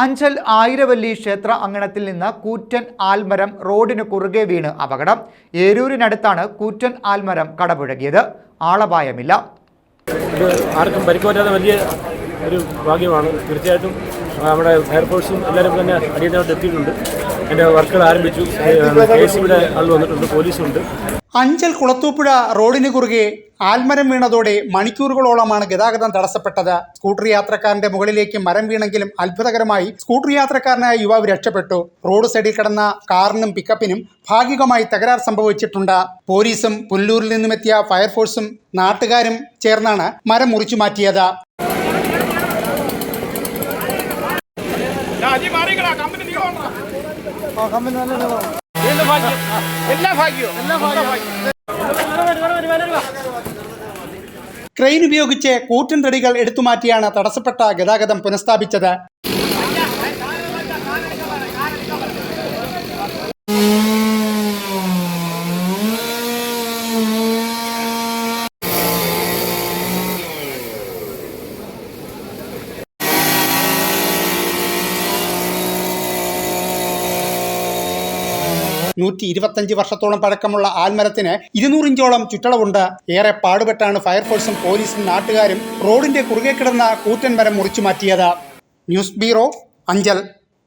അഞ്ചൽ ആയിരവല്ലി ക്ഷേത്ര അങ്കണത്തിൽ നിന്ന് കൂറ്റൻ ആൽമരം റോഡിന് കുറുകെ വീണ് അപകടം. ഏരൂരിനടുത്താണ് കൂറ്റൻ ആൽമരം കടപുഴകിയത്. ആളപായമില്ല. ആർക്കും പരിക്കേറ്റാതെ വലിയ ഒരു ഭാഗ്യമാണ്. തീർച്ചയായിട്ടും നമ്മുടെ ഫയർഫോഴ്സും എല്ലാവരും തന്നെ അടിയന്തരമായിട്ട് എത്തിയിട്ടുണ്ട്. എൻ്റെ വർക്കുകൾ ആരംഭിച്ചു. KSBയുടെ ആൾ വന്നിട്ടുണ്ട്, പോലീസുണ്ട്. അഞ്ചൽ കുളത്തൂപ്പുഴ റോഡിന് കുറുകെ ആൽമരം വീണതോടെ മണിക്കൂറുകളോളമാണ് ഗതാഗതം തടസ്സപ്പെട്ടത്. സ്കൂട്ടർ യാത്രക്കാരന്റെ മുകളിലേക്ക് മരം വീണെങ്കിലും അത്ഭുതകരമായി സ്കൂട്ടർ യാത്രക്കാരനായ യുവാവ് രക്ഷപ്പെട്ടു. റോഡ് സൈഡിൽ കിടന്ന കാറിനും പിക്കപ്പിനും ഭാഗികമായി തകരാർ സംഭവിച്ചിട്ടുണ്ട്. പോലീസും പുല്ലൂരിൽ നിന്നുമെത്തിയ ഫയർഫോഴ്സും നാട്ടുകാരും ചേർന്നാണ് മരം മുറിച്ചു മാറ്റിയത്. ക്രെയിൻ ഉപയോഗിച്ച് കൂറ്റൻ തടികൾ എടുത്തുമാറ്റിയാണ് തടസ്സപ്പെട്ട ഗതാഗതം പുനഃസ്ഥാപിച്ചത്. $125 വർഷത്തോളം പഴക്കമുള്ള ആൽമരത്തിന് 200 ഇഞ്ചോളം ചുറ്റളവുണ്ട്. ഏറെ പാടുപെട്ടാണ് ഫയർഫോഴ്സും പോലീസും നാട്ടുകാരും റോഡിന്റെ കുറുകെ കിടന്ന കൂറ്റൻ മരം മുറിച്ചു മാറ്റിയത്. News bureau, Anchal.